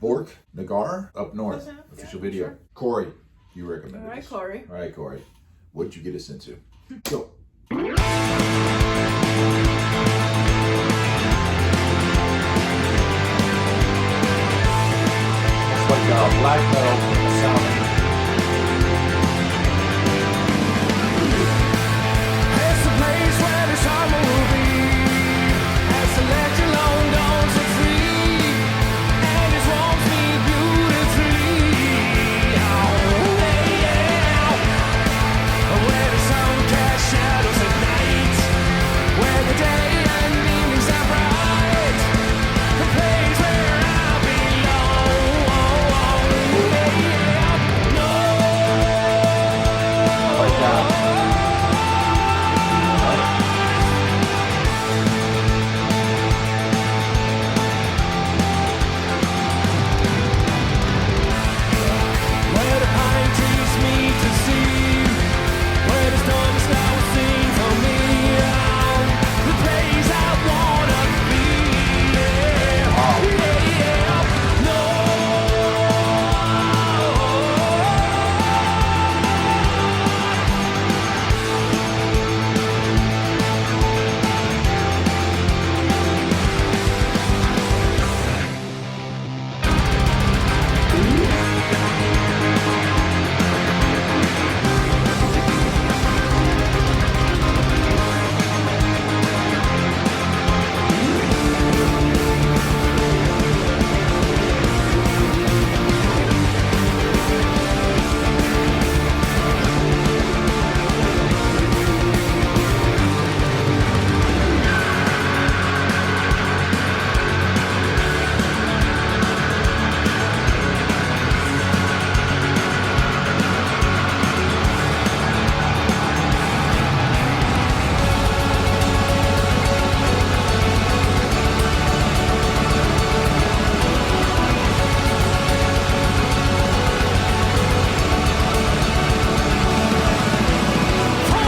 Borknagar up north. Official video. Sure. Corey, you recommended All right, this. Corey. All right, Corey. What'd you get us into? Go. It's like black metal sounding. It's the place where the summer will be. As the legend long gone so free, and it warms me beautifully. Oh, yeah. Where the sun casts shadows at night, where the day and evenings are bright, the place where I belong. Yeah. No. Like that. Where the pine trees meet the sea, where the storms now sing for me, the place I wanna be. Yeah, yeah, no.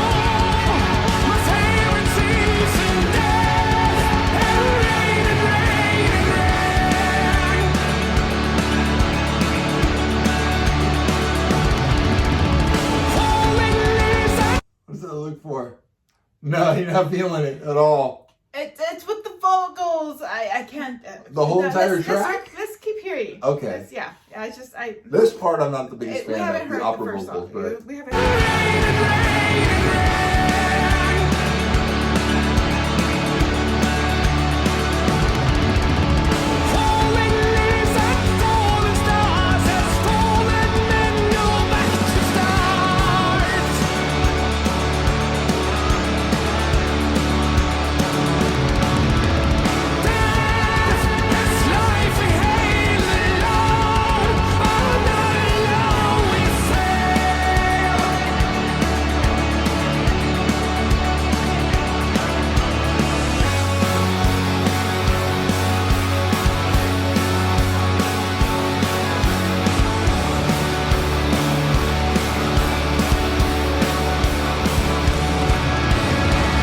My favorite season, death and rain and rain and rain. Falling leaves. What does that look for? No, you're not feeling it at all. It's with the vocals. I can't. The whole entire let's- track? Let's keep hearing. Okay. Let's- yeah. I. This part I'm not the biggest We fan haven't of, the heard opera the first vocals, song. but We haven't. Heard Falling leaves and falling stars as fallen men go back to start. Death is life we hail alone. Oh, not alone we fail.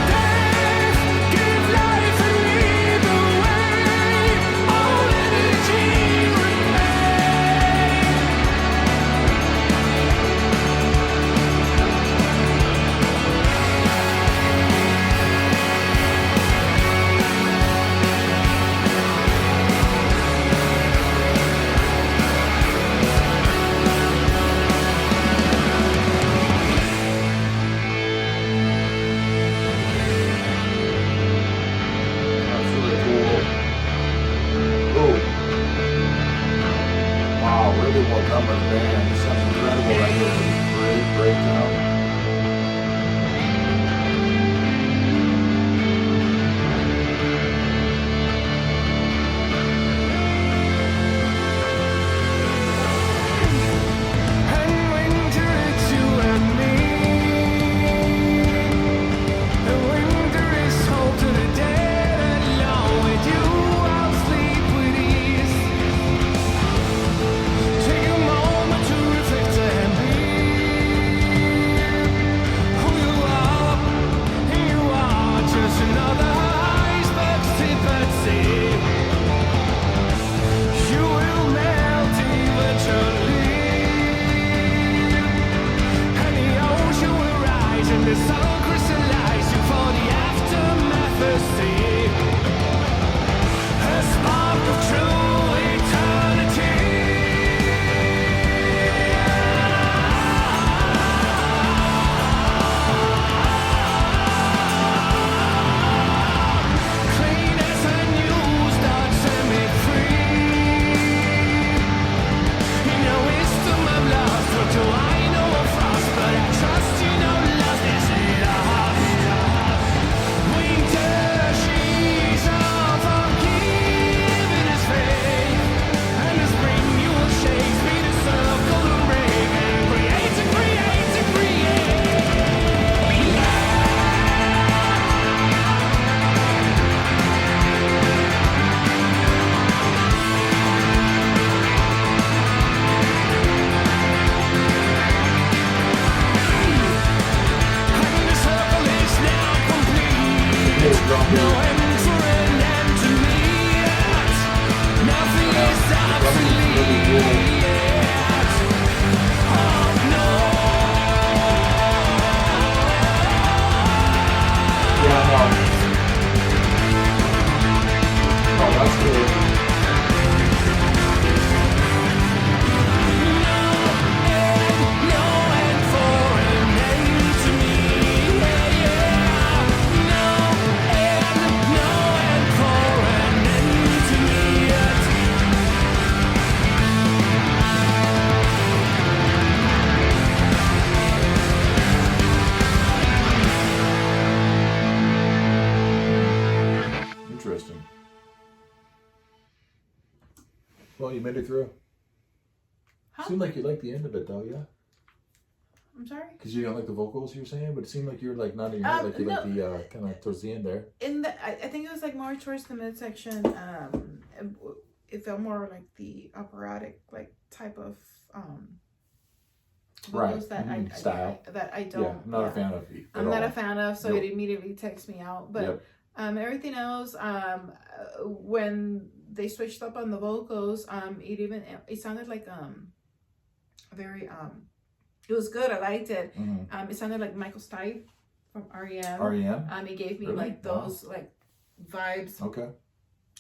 Death, give life and lead the way. All energy remain. that's really cool. Oh. Wow, really well done by the band. This sounds incredible right here. Great breakdown. And winter it's you and me. And winter is home to the dead. Along with you, I'll sleep with ease. Take a moment to reflect and be. you made it through. Huh? Seemed like you liked the end of it though, yeah. I'm sorry. Because you don't like the vocals, you were saying, but it seemed like you were like nodding your head, like you no. like the kind of towards the end there. In the, I think it was like more towards the midsection. It felt more like the operatic like type of vocals that style that I don't. Yeah, I'm not a fan of. I'm not a fan of, so Nope. it immediately takes me out. But Yep. everything else, when they switched up on the vocals, it sounded like very it was good. I liked it. Mm-hmm. It sounded like Michael Stipe from REM. REM? It gave me Really? like those like vibes. Okay.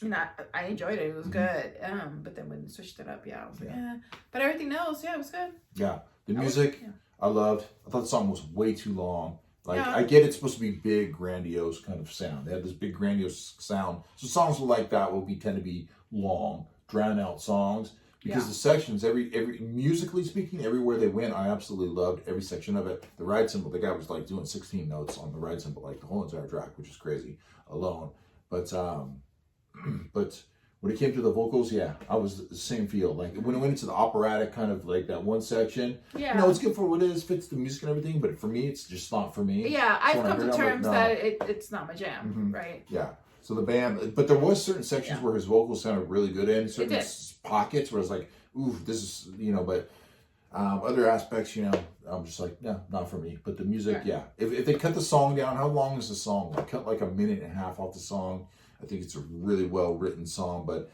And I enjoyed it. It was good. But then when they switched it up, I was like, But everything else, it was good. Yeah. The music, I loved. I thought the song was way too long. Like, Yeah. I get it's supposed to be big, grandiose kind of sound. They had this big, grandiose sound. So songs like that will tend to be long, drown out songs. Because the sections, every musically speaking, everywhere they went, I absolutely loved every section of it. The ride cymbal, the guy was like doing 16 notes on the ride cymbal, like the whole entire track, which is crazy alone. But but when it came to the vocals, I was the same feel. Like when it went into the operatic kind of like that one section, it's good for what it is, fits the music and everything. But for me, it's just not for me. Yeah, So I've when I come heard to it, I'm terms like, that it's not my jam, right? Yeah. So the band, but there was certain sections where his vocals sounded really good in certain pockets where it's like, ooh, this is, but other aspects, I'm just like, no, not for me. But the music, If they cut the song down, how long is the song? Like cut like a minute and a half off the song. I think it's a really well written song, but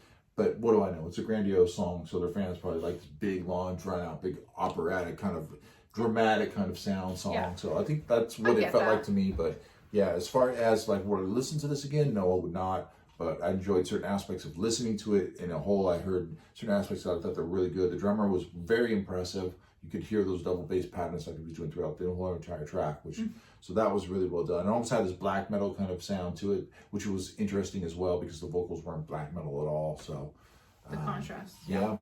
what do I know? It's a grandiose song, so their fans probably like this big, long, drawn out, big operatic kind of dramatic kind of sound song. Yeah. So I think that's what it felt like to me, but. Yeah, as far as like, would I listen to this again? No, I would not. But I enjoyed certain aspects of listening to it in a whole. I heard certain aspects that I thought they're really good. The drummer was very impressive. You could hear those double bass patterns like he was doing throughout the whole entire track, so that was really well done. It almost had this black metal kind of sound to it, which was interesting as well because the vocals weren't black metal at all. So the contrast. Yeah.